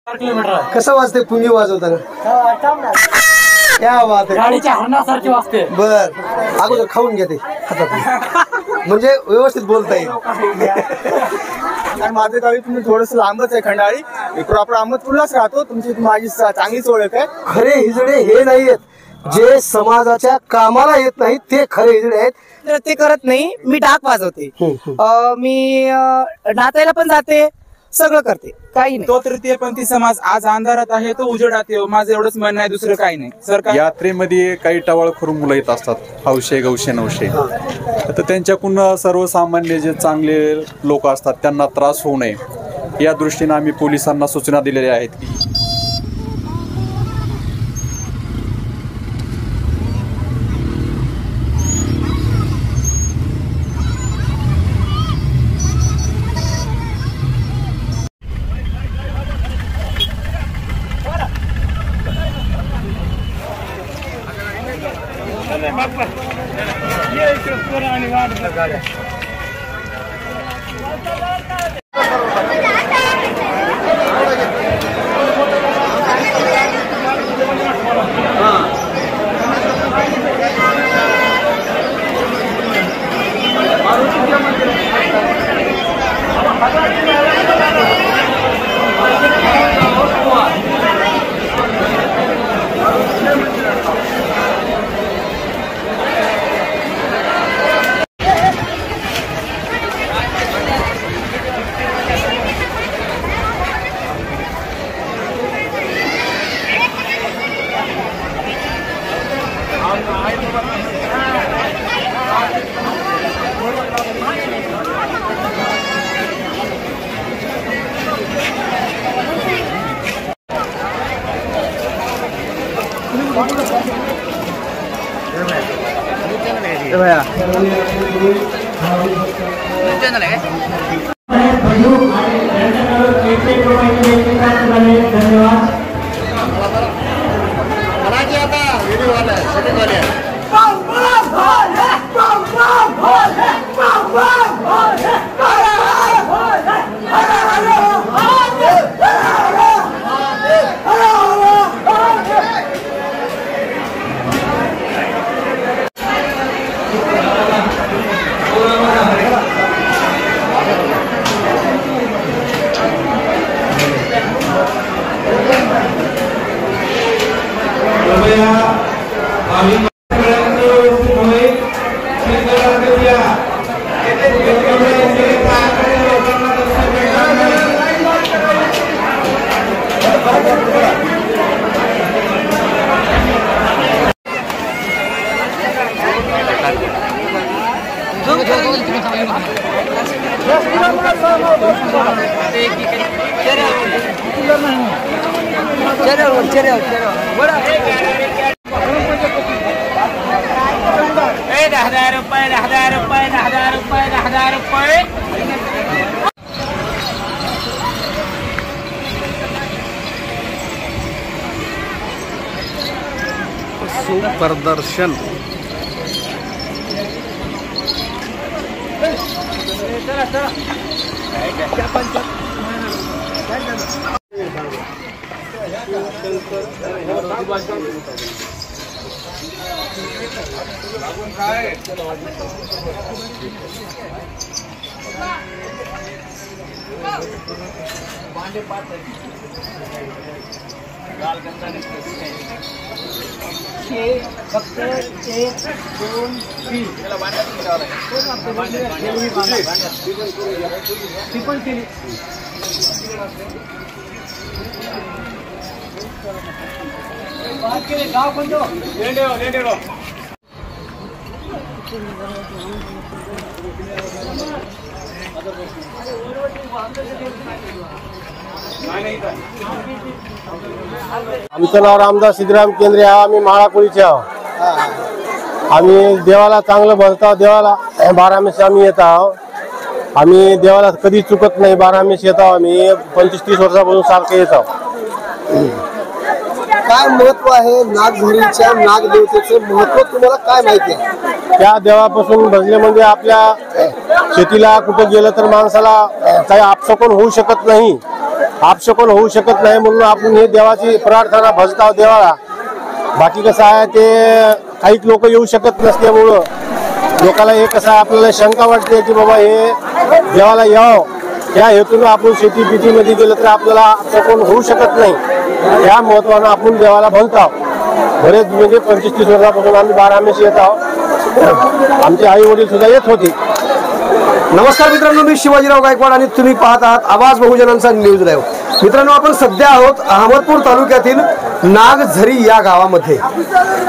कसं वाजते पुंगी वाजवताना? क्या बात आहे, गाडीच्या हरणासारखी वाजते. बर अगोदर खाऊन घेते म्हणजे व्यवस्थित बोलता येईल. आणि माझं गावी तुम्ही थोडस लांबच आहे खंडाळी, प्रॉपर अहमदपूरलाच राहतो. तुमची माझी चांगलीच ओळख आहे. खरे हिजडे हे नाहीयेत जे समाजाच्या कामाला येत नाहीत, ते खरे हिजडे आहेत. तर ते करत नाही. मी डाक वाजवते, मी नाचायला पण जाते, सगळं करते, काही नाही. तो तृतीयपंथी समाज आज अंधारात आहे, तो उजेडात येऊ, माझं एवढंच म्हणणं आहे, दुसरं काही नाही. सरकार यात्रेमध्ये काही टवाळखोर मुलं येत असतात, हौशे गौशे नवशे, तर त्यांच्याकडून सर्वसामान्य जे चांगले लोक असतात त्यांना त्रास होऊ नये या दृष्टीने आम्ही पोलिसांना सूचना दिलेल्या आहेत की प्रदर्शन फक्त 1 2 3 पण केली. गाव कोणतं? लेंडेगाव. आमचं नाव रामदास सिद्धराम केंद्रे आहे. आम्ही माळाकोळीचे आहोत. आम्ही देवाला चांगलं भरतो. देवाला 12 आम्ही येत आहोत. आम्ही देवाला कधी चुकत नाही. 12 येत आहोत. आम्ही 25-30 वर्षापासून सारखं येत आहोत. काय महत्व आहे नागझरीच्या नागदेवतेचं महत्व तुम्हाला काय माहिती आहे? त्या देवापासून भजले म्हणजे आपल्या शेतीला कुठे गेलं तर माणसाला काही अपशकुन होऊ शकत नाही. अपशकुन होऊ शकत नाही म्हणून आपण हे देवाची प्रार्थना भजताव देवाला. बाकी कसं आहे ते काही लोक येऊ शकत नसल्यामुळं लोकांना हे कसं आहे आपल्याला शंका वाटते की बाबा हे देवाला यावं या हेतून आपण शेती पिटीमध्ये गेलं तर आपल्याला अपशकुन होऊ शकत नाही. या महत्वानं आपण देवाला भजताव. बरेच म्हणजे 25-30 वर्षापासून आम्ही बारामेस येत आहोत. आमचे आई वडील सुद्धा येत होते. नमस्कार मित्रांनो, मी शिवाजीराव गायकवाड आणि तुम्ही पाहत आहात आवाज बहुजनांचा न्यूज लाईव्ह. मित्रांनो, आपण सध्या आहोत अहमदपूर तालुक्यातील नागझरी या गावामध्ये.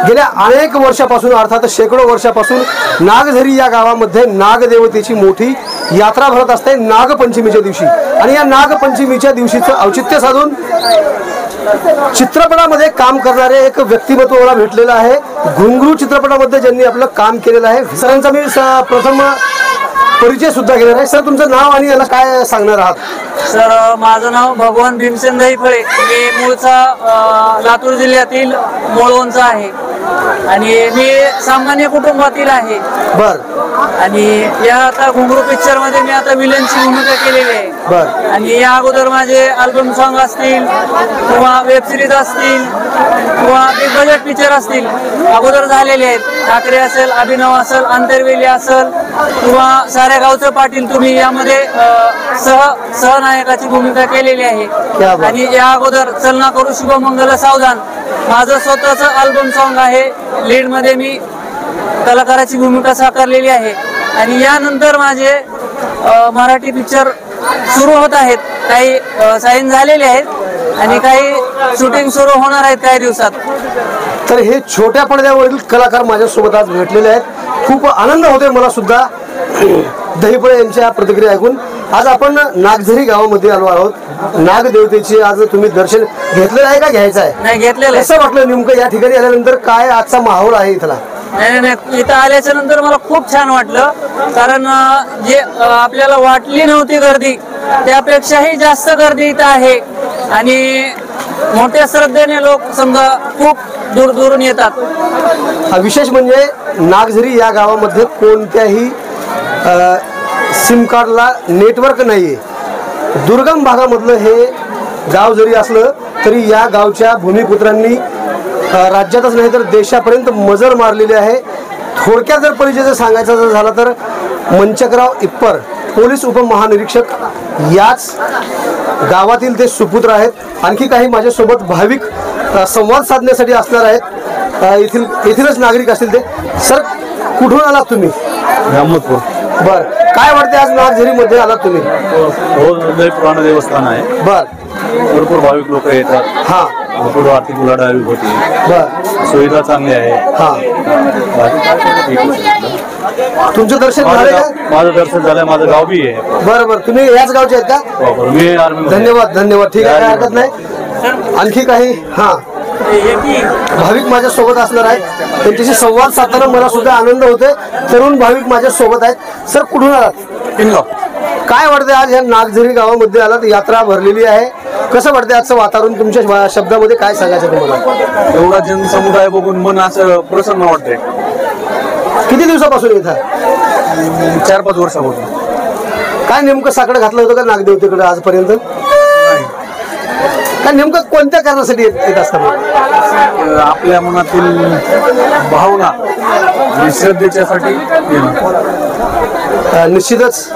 गेल्या अनेक वर्षापासून अर्थात शेकडो वर्षापासून नागझरी या गावामध्ये नागदेवतेची मोठी यात्रा भरत असते नागपंचमीच्या दिवशी. आणि या नागपंचमीच्या दिवशीचं औचित्य साधून चित्रपटामध्ये काम करणारे एक व्यक्तिमत्व मला भेटलेलं आहे. घुंगरू चित्रपटामध्ये ज्यांनी आपलं काम केलेलं आहे. सरांचा मी प्रथम परिचय सुद्धा घेणार आहे. सर, तुमचं नाव आणि याला काय सांगणार आहात? सर, माझं नाव भगवान भीमसेन दहीफळे. मी मूळचा लातूर जिल्ह्यातील मोळवणचा आहे आणि मी सामान्य कुटुंबातील आहे. बर. आणि या आता घुंगरू पिक्चर मध्ये मी आता विलनची भूमिका केलेली आहे. बर. आणि या अगोदर माझे अल्बम सॉन्ग असतील किंवा वेब सिरीज असतील किंवा बिग बजेट पिक्चर असतील अगोदर झालेले आहेत. ठाकरे असेल, अभिनव असेल, अंतरवेली असेल किंवा साऱ्या गावचं पाटील तुम्ही यामध्ये सहनायकाची भूमिका केलेली आहे. आणि या अगोदर चलना करू शुभमंगल सावधान माझं स्वतःच अल्बम सॉन्ग आहे. लीड मध्ये मी कलाकाराची भूमिका साकारलेली आहे. आणि यानंतर माझे मराठी पिक्चर सुरू होत आहेत. काही साईन झालेले आहेत आणि काही शूटिंग सुरू होणार आहेत काही दिवसात. तर हे छोट्या पडद्यावरील कलाकार माझ्यासोबत आज भेटलेले आहेत. खूप आनंद होतोय मला सुद्धा दहीफळे यांच्या प्रतिक्रिया ऐकून. आज आपण नागझरी गावामध्ये आलो आहोत. नागदेवतेचे आज तुम्ही दर्शन घेतलेलं आहे का घ्यायचं आहे? नाही घेतलेलं. कसं वाटलं नेमकं या ठिकाणी आल्यानंतर? काय आजचा माहोल आहे इथला? नाही, इथं आल्याच्या नंतर मला खूप छान वाटलं. कारण जे आपल्याला वाटली नव्हती गर्दी त्यापेक्षाही जास्त गर्दी इथं आहे. आणि मोठ्या श्रद्धेने लोक समजा खूप दूर दूरून येतात. विशेष म्हणजे नागझरी या गावामध्ये कोणत्याही सिम कार्डला नेटवर्क नाहीये. दुर्गम भागामधलं हे गाव जरी असलं तरी या गावच्या भूमिपुत्रांनी राज्यातच नाही तर देशापर्यंत मजल मारलेली आहे. थोडक्यात जर परिचय जर सांगायचा जर झाला तर मंचकराव इप्पर पोलीस उपमहानिरीक्षक याच गावातील ते सुपुत्र आहेत. आणखी काही माझ्यासोबत भाविक संवाद साधण्यासाठी असणार आहेत. येथीलच नागरिक असतील ते. सर, कुठून आलात तुम्ही? अहमदपूर. बर. काय वाटते आज नागझरी मध्ये आलात तुम्ही? लय पुराण देवस्थान आहे. बर. भरपूर भाविक लोक येतात. हा. भरपूर आर्थिक उलाढाल होती. बर. सुविधा चांगली आहे. हा. तुमचं दर्शन झालं का? माझं दर्शन झालंय. माझं गाव बी आहे. बरं बरं. तुम्ही याच गावचे आहेत का? मी आर्मी. धन्यवाद धन्यवाद. ठीक आहे, काय हरकत नाही. आणखी काही? हा. भाविक माझ्या सोबत असणार आहेत. त्यांच्याशी संवाद साधताना मला सुद्धा आनंद होतोय. तरुण भाविक माझ्या सोबत आहेत. सर, कुठून आलात? पिनगाव. काय वाटते आज या नागझरी गावामध्ये आलात? यात्रा भरलेली आहे. कसं वाटते आजचं वातावरण? तुमच्या शब्दामध्ये काय सांगायचं तुम्हाला? एवढा जनसमुदाय बघून मन असं प्रसन्न वाटतंय. किती दिवसापासून येतात? 4-5 वर्षापासून. काय नेमकं साकडं घातलं होतं का नागदेवतेकडे आजपर्यंत? काय नेमकं कोणत्या कारणासाठी येत असतात? आपल्या मनातील भावना आणि श्रद्धेच्यासाठी. निश्चितच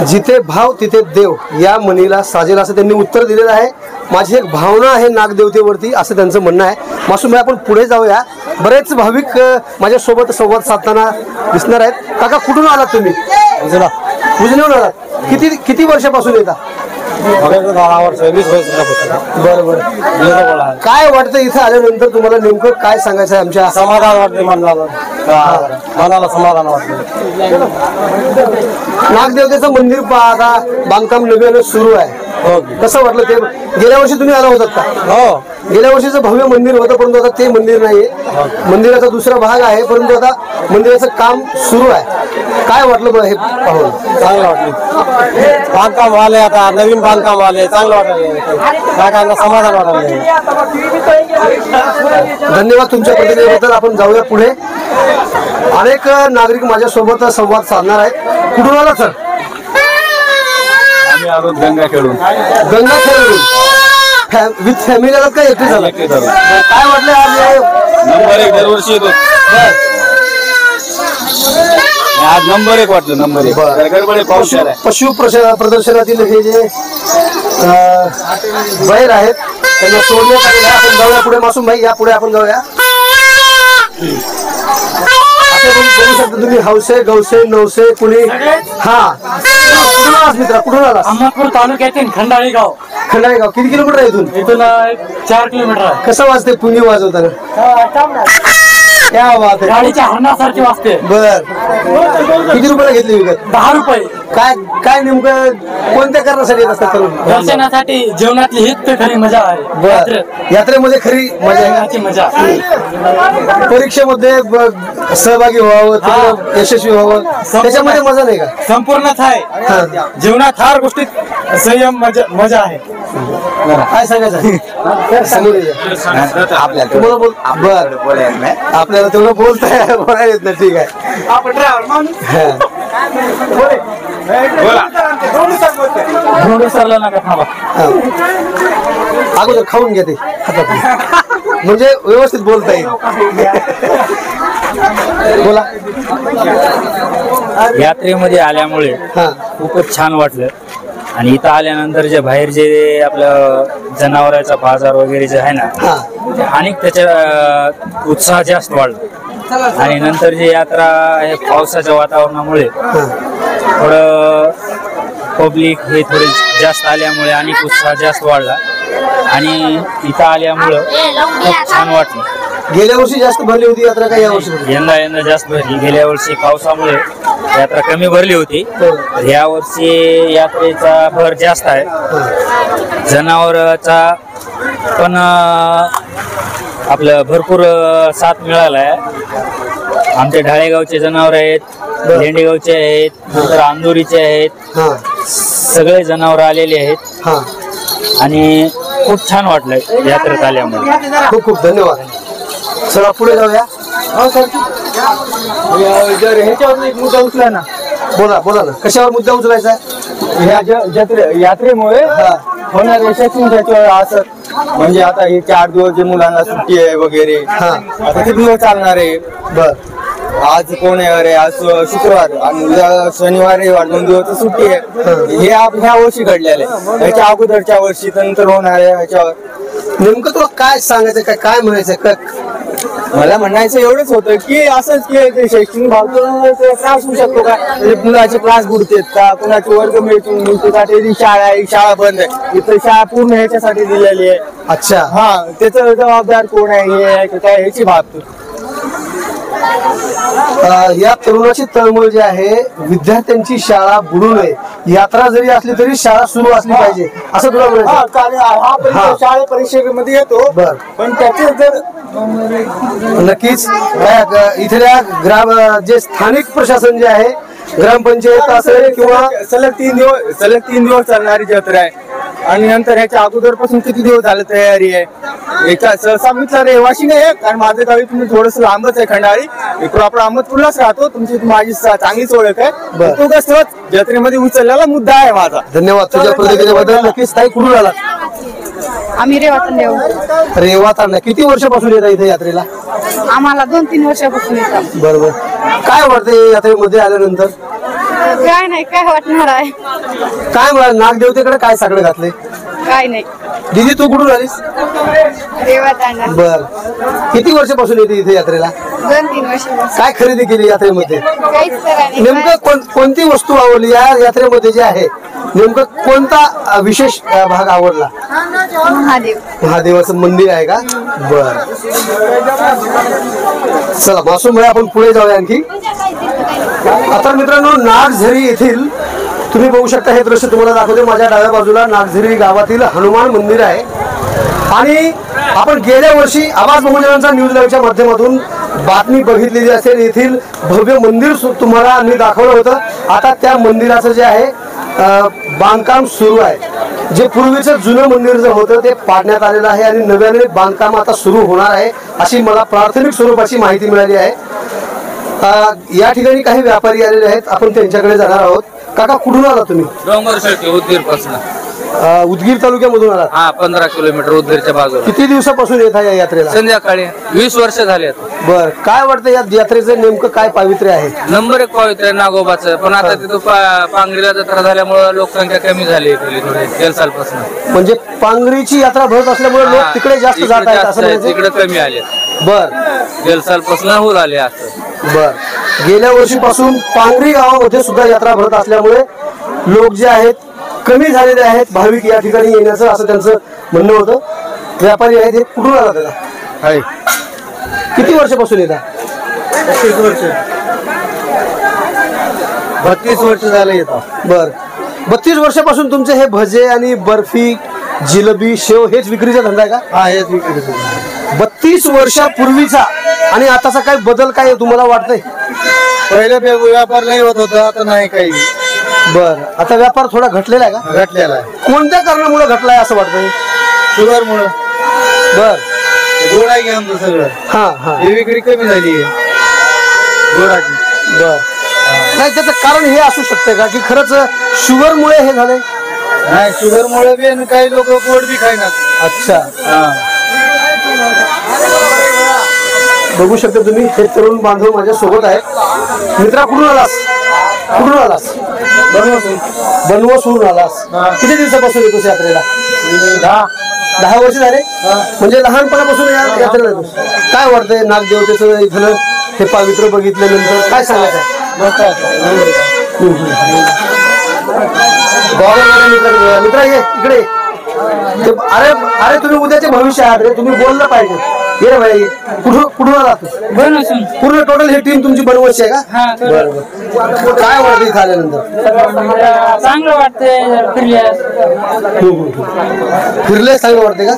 जिथे भाव तिथे देव या म्हणीला साजेल असं त्यांनी उत्तर दिलेलं आहे. माझी एक भावना आहे नागदेवतेवरती असं त्यांचं म्हणणं आहे. मासूम आपण पुढे जाऊया. बरेच भाविक माझ्यासोबत संवाद साधताना दिसणार आहेत. काका, कुठून आलात तुम्ही? उजनीहून आलात. किती वर्षापासून येतात? 20 वर्ष. बरं बरं. काय वाटतं इथं आल्यानंतर तुम्हाला? नेमकं काय सांगायचं आहे? आमच्या समाधान वाटते मनाला समाधान वाटते. नागदेवतेचं मंदिर आता बांधकाम नव्यानं सुरू आहे. कसं वाटलं ते? गेल्या वर्षी तुम्ही आला होतात का? हो. गेल्या वर्षीचं भव्य मंदिर होतं परंतु आता ते मंदिर नाहीये. मंदिराचा दुसरा भाग आहे परंतु आता मंदिराचं काम सुरू आहे. काय वाटलं बरं हे पाहून? चांगलं वाटलं. बांधकाम आले, आता नवीन बांधकाम आले. चांगलं वाटलं. समाधान वाटलं. धन्यवाद तुमच्या प्रतिक्रियेबद्दल. आपण जाऊया पुढे. अनेक नागरिक माझ्यासोबत संवाद साधणार आहेत. कुठून आला सर? आलो गंगा खेळून. गंगा खेळून विथ फॅमिली आलात का एकटे झाला? काय वाटलं आज? नंबर 1 दरवर्षी येतो. आज नंबर 1 वाटलं. नंबर 1 गडबडे पाऊस झालाय. पशु प्रदर्शनातील हे जे बैल आहेत त्यांना सोडण्यात आलेलं आहे. आपण जाऊया पुढे. मासूम भाई या पुढे आपण जाऊया. बघू शकता तुम्ही हौसे गौसे नवसे कुणी. हा कुठून आलास मित्रा? कुठून आलास? अहमदपूर तालुक्यातील खंडाळी गाव. खंडाळी गाव किती किलोमीटर आहे इथून? इथून 4 किलोमीटर आहे. कसं वाजते पुंगी वाजवताना? क्या बात आहे. गाडीच्या हरणासारखी वाजते. बर किती रुपयाला घेतली विकत? 10 रुपये. काय काय नेमकं कोणत्या कारणासाठी येत असतात तरुण? दर्शनासाठी. जेवणातली हीच तर खरी मजा आहे. बर यात्रेमध्ये खरी मजा आहे. याची मजा. परीक्षेमध्ये सहभागी व्हावं तिकडं यशस्वी व्हावं त्याच्यामध्ये मजा नाही का? संपूर्णच आहे. जीवनात हर गोष्टीत संयम मजा आहे. काय सांगायचं समोर तुम्हाला बोल. बर आपल्याला तेवढं बोलताय बोलायला येत नाही. ठीक आहे. सरला नका थांबा. अगोदर खाऊन घ्या ते हातात म्हणजे व्यवस्थित बोलता येईल. बोला. यात्रेमध्ये आल्यामुळे खूपच छान वाटलं. आणि इथं आल्यानंतर जे बाहेर जे आपलं जनावरांचा बाजार वगैरे जे आहे ना आणि त्याच्या उत्साह जास्त वाढला. आणि नंतर जी यात्रा हे पावसाच्या वातावरणामुळे थोडं पब्लिक हे थोडे जास्त आल्यामुळे आणि उत्साह जास्त वाढला. आणि इथं आल्यामुळं खूप छान वाटलं. गेल्या वर्षी जास्त भरली होती यात्रा का या वर्षी? यंदा जास्त भरली. गेल्या वर्षी पावसामुळे यात्रा कमी भरली होती. या वर्षी यात्रेचा भर जास्त आहे. जनावरांचा पण आपलं भरपूर साथ मिळाला आहे. आमच्या ढाळेगावचे जनावर आहेत, लेंडेगावचे आहेत, नंतर अंदोरीचे आहेत. सगळे जनावर आलेले आहेत. आणि खूप छान वाटलंय यात्रेत आल्यामुळे. खूप खूप धन्यवाद. चला पुढे जाऊया. ह्याच्यावर एक मुद्दा उचला ना. बोला बोला ना. कशावर मुद्दा उचलायचा? यात्रेमुळे होणारे यशस्वी त्याच्यावर असं म्हणजे आता हे 4 दिवस जे मुलांना सुट्टी आहे वगैरे आता किती दिवस चालणार आहे? बर आज कोण आहे? अरे आज शुक्रवार आणि उद्या शनिवार रविवार 2 दिवस सुट्टी आहे. हे ह्या वर्षी घडलेलं आहे. ह्याच्या अगोदरच्या वर्षी नंतर होणार आहे. ह्याच्यावर नेमकं तुला काय सांगायचं काय म्हणायचं? मला म्हणायचं एवढंच होतं की असंच की शैक्षणिक भाग त्रास होऊ शकतो का? म्हणजे मुलाचे क्लास बुडतात का? कुणाचे वर्ग मिळतो का? ते शाळा बंद आहे. इथं शाळा पूर्ण ह्याच्यासाठी दिलेली आहे. अच्छा. हा त्याचं जबाबदार कोण आहे हे काय ह्याची बाब. या तरुणाची तळमळ जी आहे विद्यार्थ्यांची शाळा बुडू नये. यात्रा जरी असली तरी शाळा सुरू असली पाहिजे असं तुला म्हणायचं? हा शाळा परीक्षेमध्ये येतो. बर पण त्याचे जर नक्कीच इथल्या जे स्थानिक प्रशासन जे आहे ग्रामपंचायत असेल किंवा सलग 3 दिवस चालणारी जत्रा आहे. आणि नंतर ह्याच्या अगोदर पासून किती दिवस झालं तयारी आहे. याच्या सहसा मित्र रहिवाशी नाही आहे कारण माझं गावी तुम्ही थोडस लांबच आहे. खंडाळी. मी प्रॉपर अहमदपूरलाच राहतो. तुमची माझी चांगलीच ओळख आहे. तो कसं जत्रेमध्ये उचललेला मुद्दा आहे माझा. धन्यवाद तुझ्या प्रतिक्रियेबद्दल. नक्कीच ताई कुठून आला? आम्ही रेवातांना. किती वर्षापासून येतात इथे यात्रेला? आम्हाला 2-3 वर्षापासून येतात. बरोबर. काय वाटतंय यात्रेमध्ये आल्यानंतर? काय नाही काय वाटणार आहे. काय मला नागदेवतेकडे काय साकडं घातले? काय नाही. दीदी तू कुठून आलीस? रेवातांना. बर किती वर्षापासून येते इथे यात्रेला? 2-3 वर्षापासून. काय खरेदी केली यात्रेमध्ये? काहीच करायला नेमकं कोणती वस्तू आवडली या यात्रेमध्ये जे आहे? नेमकं कोणता विशेष भाग आवडला? महादेवाचं मंदिर आहे का? बर चला मासूम भाई आपण पुढे जाऊया आणखी. आता मित्रांनो नागझरी येथील तुम्ही बघू शकता हे दृश्य तुम्हाला दाखवते. माझ्या डाव्या बाजूला नागझरी गावातील हनुमान मंदिर आहे. आणि आपण गेल्या वर्षी आवाज बहुजनांचा न्यूज लाईव्हच्या माध्यमातून बातमी बघितलेली असेल. येथील भव्य मंदिर तुम्हाला आम्ही दाखवलं होतं. आता त्या मंदिराचं जे आहे बांधकाम सुरू आहे. जे पूर्वीचं जुनं मंदिर जे होतं ते पाडण्यात आलेलं आहे आणि नव्याने बांधकाम आता सुरू होणार आहे अशी मला प्राथमिक स्वरूपाची माहिती मिळाली आहे. या ठिकाणी काही व्यापारी आलेले आहेत. आपण त्यांच्याकडे जाणार आहोत. काका कुठून आला तुम्ही? डोंगर शेळके उदगीर पासून. उदगीर तालुक्यामधून आला. हा 15 किलोमीटर उदगीरच्या बाजूला. किती दिवसापासून येत आहे या यात्रेला? संध्याकाळी 20 वर्ष झाले. बर, काय वाटतं या यात्रेचं नेमकं काय पावित्र्य आहे? नंबर 1 पवित्र नागोबाचं, पण आता तिथं पांगरीला जत्रा झाल्यामुळे लोकसंख्या कमी झाली थोडी गेल्या सालपासून. म्हणजे पांगरीची यात्रा भरत असल्यामुळे लोक तिकडे जास्त जात आहेत असं म्हणजे? तिकडे कमी आले. बर, गेल्या सालपासून होऊ आले असं. बर, गेल्या वर्षीपासून पांगरी गावामध्ये सुद्धा यात्रा भरत असल्यामुळे लोक जे आहेत कमी झालेले आहेत भाविक या ठिकाणी येण्याचं, असं त्यांचं म्हणणं होतं. व्यापारी आहेत, हे कुठून आला त्याला? आहे किती वर्षापासून येतात? 32 वर्ष 32 वर्ष झाले येतात. बर, 32 वर्षापासून तुमचे हे भजे आणि बर्फी, जिलेबी, शेव हेच विक्रीचा धंदा आहे का? हा, हेच विक्री. 32 वर्षापूर्वीचा आणि आताचा काय बदल काय तुम्हाला वाटतंय? पहिले व्यापार नाही होत होता, आता नाही काही. बर, आता व्यापार थोडा घटलेला आहे का? घटलेला आहे. कोणत्या कारणामुळे घटलाय असं वाटतंय? शुगर मुळे. बर, गोड आहे की आमचं सगळं. हा हा, ही विक्री कमी झाली आहे गोडाची. बर, नाही त्याचं कारण हे असू शकतं का की खरंच शुगरमुळे हे झालंय? नाही, शुगर मुळे बी आणि काही लोक गोड बी खायनात. अच्छा, बघू शकता तुम्ही, हे तरुण बांधव माझ्या सोबत आहेत. मित्रा, कुठून आलास? कुठून आलास? बनवसून आलास. किती दिवसापासून येतोस यात्रेला? 10 वर्ष झाले. म्हणजे लहानपणापासून या यात्रेला येतोस. काय वाटतंय नागदेवतेचं इथलं हे पावित्र्य बघितल्यानंतर काय सांगायचं? मित्रा, ये इकडे. अरे अरे, तुम्ही उद्याचे भविष्य आहात रे, तुम्ही बोललं पाहिजे. ये रे भाई, कुठून आला? पूर्ण टोटल ही टीम तुमची बनवायची आहे का? बरोबर. काय वाटतं इथं आल्यानंतर? चांगलं वाटतंय फिरले चांगलं वाटते का?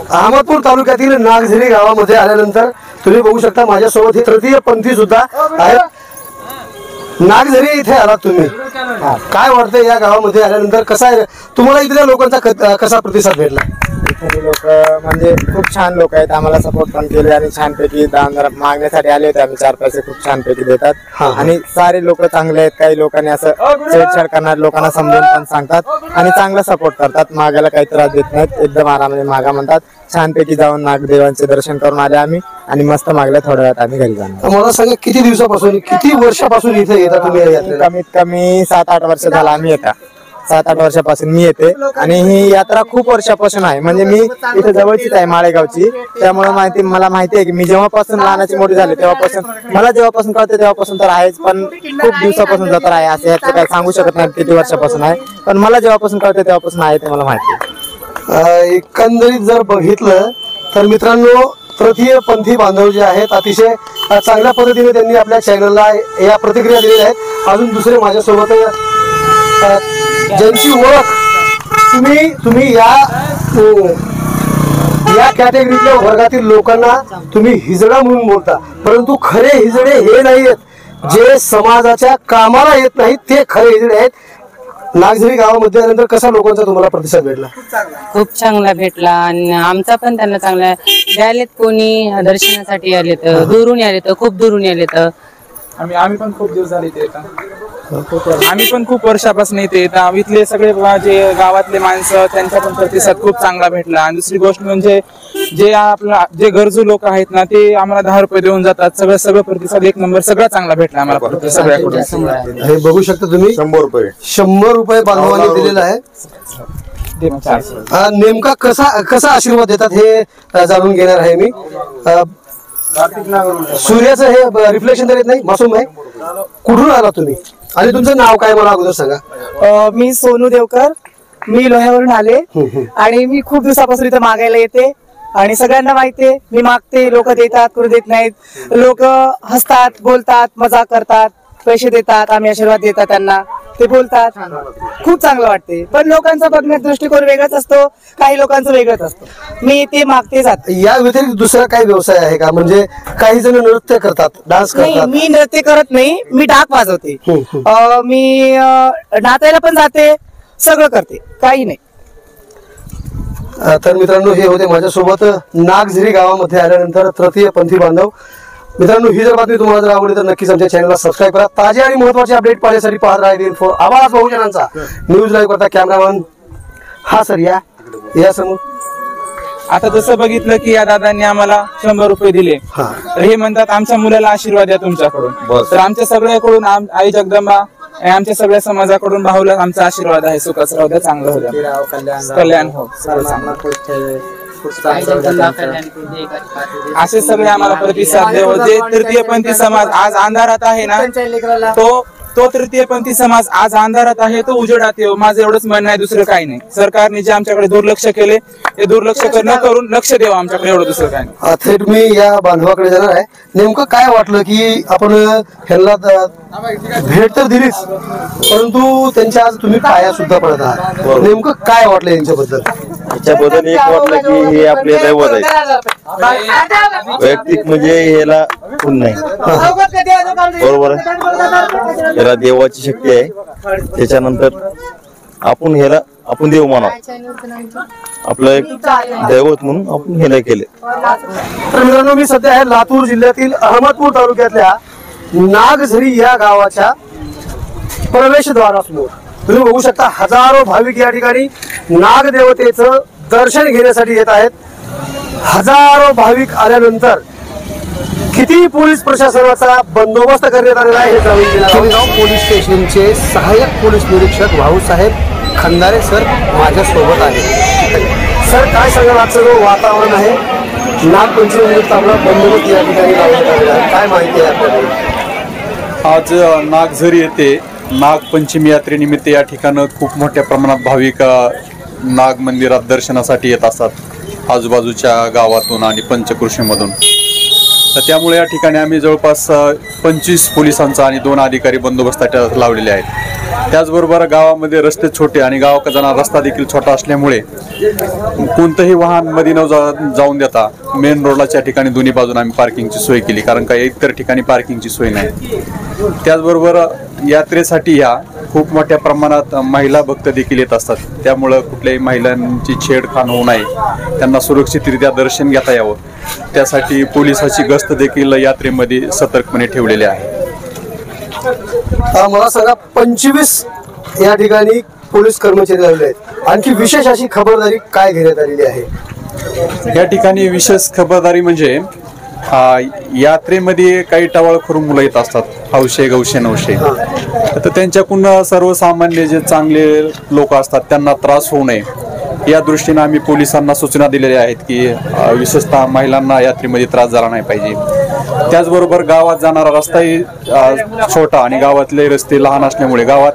अहमदपूर तालुक्यातील नागझरी गावामध्ये आल्यानंतर तुम्ही बघू शकता माझ्यासोबत हे तृतीय पंथी सुद्धा आहेत. नागझरी इथे आलात तुम्ही, काय वाटतंय या गावामध्ये आल्यानंतर? कसा आहे तुम्हाला इथल्या लोकांचा कसा प्रतिसाद भेटला? इथले लोक म्हणजे खूप छान लोक आहेत, आम्हाला सपोर्ट पण केले आणि छानपैकी दान मागण्यासाठी आले होते. आम्ही 4 पैसे खूप छानपैकी देतात आणि सारे लोक चांगले आहेत. काही लोकांनी असं छेडछाड करणार लोकांना समजून पण सांगतात आणि चांगला सपोर्ट करतात. मागायला काही त्रास देत नाहीत, एकदम आरामाने मागा म्हणतात. छानपैकी जाऊन नागदेवांचे दर्शन करून आले आम्ही आणि मस्त मागल्या. थोड्या वेळात आम्ही घरी जाणार. मला सांगा, किती दिवसापासून, किती वर्षापासून इथे येता तुम्ही? कमीत कमी 7-8 वर्ष झाला आम्ही येतात. 7-8 वर्षापासून मी येते आणि ही यात्रा खूप वर्षापासून आहे. म्हणजे मी इथे जवळचीच आहे, माळेगावची. त्यामुळे मला माहिती आहे की मी जेव्हापासून लहानाची मोठी झाली तेव्हापासून, मला जेव्हापासून कळते तेव्हापासून तर आहेच, पण खूप दिवसापासून जत्रा आहे असं याचं काही सांगू शकत नाही किती वर्षापासून आहे, पण मला जेव्हापासून कळते तेव्हापासून आहे ते मला माहिती आहे. एकंदरीत जर बघितलं तर मित्रांनो, तृतीय पंथी बांधव जे आहेत अतिशय चांगल्या पद्धतीने त्यांनी आपल्या चॅनलला या प्रतिक्रिया दिलेल्या आहेत. अजून दुसरे माझ्यासोबत ज्यांची ओळख तुम्ही या कॅटेगरीतल्या वर्गातील लोकांना तुम्ही हिजडा म्हणून बोलता, परंतु खरे हिजडे हे नाही आहेत. जे समाजाच्या कामाला येत नाहीत ते खरे हिजडे आहेत. नागझरी गावामध्ये आल्यानंतर कसा लोकांचा तुम्हाला प्रतिसाद भेटला? खूप चांगला भेटला आणि आमचा पण त्यांना चांगला द्यायलेत. कोणी दर्शनासाठी आलेत, दुरून आलेत, खूप दुरून आलेत. आम्ही पण खूप दिवस झाले इथे. आम्ही पण खूप वर्षापासून इथे येतात. इथले सगळे जे गावातले माणसं त्यांचा पण प्रतिसाद खूप चांगला भेटला. आणि दुसरी गोष्ट म्हणजे जे गरजू लोक आहेत ना, ते आम्हाला 10 रुपये देऊन जातात. सगळं प्रतिसाद 1 नंबर, सगळा चांगला भेटला आम्हाला सगळ्याकडून. हे बघू शकता तुम्ही, 100 रुपये बांधवांनी दिलेला आहे. नेमका कसा आशीर्वाद देतात हे जाणून घेणार आहे मी. सूर्याचं हे रिफ्लेक्शन तर येत नाही, मासूम आहे. कुठून आला तुम्ही आणि तुमचं नाव काय मला अगोदर सांगा. मी सोनू देवकर, मी लोह्यावरून आले आणि मी खूप दिवसापासून इथं मागायला येते आणि सगळ्यांना माहितीये मी मागते, लोक देतात, करू देत नाहीत. लोक हसतात, बोलतात, मजाक करतात, पैसे देतात, आम्ही आशीर्वाद देतात त्यांना, ते बोलतात. खूप चांगलं वाटते. पण लोकांचा बघण्याचा दृष्टिकोन वेगळाच असतो, काही लोकांचं वेगळंच असतो. मी ते मागते जाते. या व्यतिरिक्त दुसरा काही व्यवसाय आहे का? म्हणजे काही जण नृत्य करतात, डान्स करतात. मी नृत्य करत नाही, मी डाक वाजवते. मी नाचायला पण जाते, सगळं करते, काही नाही. तर मित्रांनो, हे होते माझ्यासोबत नागझरी गावामध्ये आल्यानंतर तृतीय पंथी बांधव. मित्रांनो, ही जर बातमी तुम्हाला जर आवडली तर नक्कीच आमच्या चॅनलला सबस्क्राईब करा. ताजे आणि महत्त्वाचे अपडेट पाहण्यासाठी पाहत राहा दिन4 आवाज बहुजनांचा. न्यूज लाईव्ह करता कॅमेरामन हा सर या समोर. आता जसं बघितलं की या दादांनी आम्हाला 100 रुपये दिले, तर हे म्हणतात आमच्या मुलाला आशीर्वाद द्या तुमच्याकडून. तर आमच्या सगळ्याकडून आई जगदंबा आणि आमच्या सगळ्या समाजाकडून भाऊला आमचा आशीर्वाद आहे. सुखाचं राहू द्या, चांगलं होऊ द्या, कल्याण हो. असे सगळे आम्हाला प्रतिसाद देव. जे तृतीयपंथी समाज आज अंधारात आहे ना, तो तृतीयपंथी समाज आज अंधारात आहे, तो उजेडात येऊ. माझं एवढंच म्हणणं आहे, दुसरं काही नाही. सरकारने जे आमच्याकडे दुर्लक्ष केले ते दुर्लक्ष न करून लक्ष द्यावं आमच्याकडे, एवढं दुसरं काही नाही. थेट मी या बांधवाकडे जाणार आहे. नेमकं काय वाटलं की आपण ह्यांना भेट तर दिलीच, परंतु त्यांच्या आज तुम्ही पाया सुद्धा पडत आहात. नेमकं काय वाटलं यांच्याबद्दल? याच्याबद्दल एक वाटलं की हे आपले दैवत आहे. वैयक्तिक म्हणजे ह्याला कोण नाही, बरोबर आहे. याला देवाची शक्ती आहे. त्याच्यानंतर आपण देव मानावं, आपलं एक दैवत म्हणून आपण हे केले. तर मित्रांनो, मी सध्या आहे लातूर जिल्ह्यातील अहमदपूर तालुक्यातल्या नागझरी या गावाच्या प्रवेशद्वारासमोर तुम्ही बघू शकता हजारो भाविक या ठिकाणी नागदेवतेचं दर्शन घेण्यासाठी येत आहेत. हजारो भाविक आल्यानंतर किती पोलीस प्रशासनाचा बंदोबस्त करण्यात आलेला आहे हे जाणून घेणार. पोलीस स्टेशनचे सहाय्यक पोलीस निरीक्षक भाऊसाहेब खंदारे सर माझ्यासोबत आहे. सर, काय सांगाल, आजचं जो वातावरण आहे नागपंचमीनिमित्त आपला बंदोबस्त या ठिकाणी लावण्यात आलेला आहे, काय माहिती आहे आपल्याला? आज नागझरी येथे नागपंचमी यात्रेनिमित्त या ठिकाणी खूप मोठ्या प्रमाणात भाविक नाग मंदिरात दर्शनासाठी येत असतात आजूबाजूच्या गावातून आणि पंचकृषीमधून. तर त्यामुळे या ठिकाणी आम्ही जवळपास 25 पोलिसांचा आणि 2 अधिकारी बंदोबस्तात लावलेले आहेत. त्याचबरोबर गावामध्ये रस्ते छोटे आणि गावाकडे जाणारा रस्ता देखील छोटा असल्यामुळे कोणतंही वाहन मध्ये न जाऊन देता मेन रोडलाच्या ठिकाणी दोन्ही बाजून आम्ही पार्किंगची सोय केली, कारण काही इतर ठिकाणी पार्किंगची सोय नाही. त्याचबरोबर यात्रेसाठी ह्या खूप मोठ्या प्रमाणात महिला भक्त देखील येत असतात. त्यामुळं कुठल्याही महिलांची छेडखान होऊ नये, त्यांना सुरक्षितरित्या दर्शन घेता यावं, त्यासाठी पोलिसाची गस्त देखील यात्रेमध्ये सतर्कपणे ठेवलेली आहे. मला सांगा, 25 या ठिकाणी पोलीस कर्मचारी लावले आहेत. आणखी विशेष अशी खबरदारी काय घेण्यात आलेली आहे? या ठिकाणी विशेष खबरदारी म्हणजे यात्रेमध्ये काही टवाळखोर मुलं येत असतात, हौशे गौशे नवशे. तर त्यांच्याकडून सर्वसामान्य जे चांगले लोक असतात त्यांना त्रास होऊ नये या दृष्टीने आम्ही पोलिसांना सूचना दिलेल्या आहेत की विशेषतः महिलांना यात्रेमध्ये त्रास झाला नाही पाहिजे. त्याचबरोबर गावात जाणारा रस्ताही छोटा आणि गावातले रस्ते लहान असल्यामुळे गावात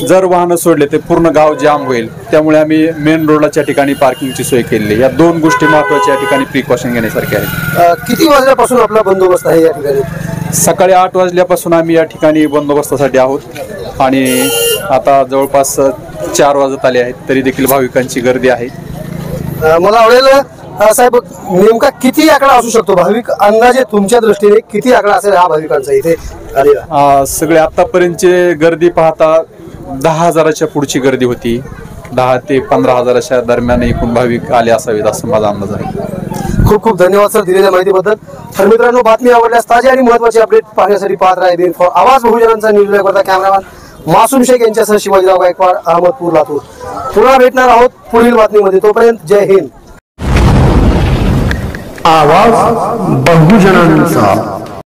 जर वाहनं सोडले ते पूर्ण गाव जाम होईल. त्यामुळे आम्ही मेन रोडच्या ठिकाणी पार्किंगची सोय केलेली. या 2 गोष्टी महत्त्वाच्या या ठिकाणी प्रिकॉशन घेण्यासारख्या आहेत. किती वाजल्यापासून आपला बंदोबस्त आहे या ठिकाणी? सकाळी 8 वाजल्यापासून आम्ही या ठिकाणी बंदोबस्तासाठी आहोत आणि आता जवळपास 4 वाजत आले आहेत, तरी देखील भाविकांची गर्दी आहे. मला आवडेल साहेब, नेमका किती आकडा असू शकतो भाविक अंदाजे तुमच्या दृष्टीने किती आकडा असेल हा भाविकांचा इथे आलेला? सगळे आतापर्यंतची गर्दी पाहता 10,000च्या पुढची गर्दी होती. 10 ते 15,000च्या दरम्यान एकूण भाविक आले असावेत असं माझा अंदाज आहे. खूप खूप धन्यवाद सर दिलेल्या माहितीबद्दल. तर मित्रांनो, बातमी आवडल्यास ताजे आणि महत्त्वाचे अपडेट पाहण्यासाठी पाहत राहा दिन4 आवाज बहुजनांचा. न्यूज लाईव्ह करता कॅमेरामॅन मासूम शेख यांच्यासह शिवाजीराव गायकवाड, अहमदपूर, लातूर. पुन्हा भेटणार आहोत पुढील बातमीमध्ये. तोपर्यंत जय हिंद. आवाज बहुजनांचा.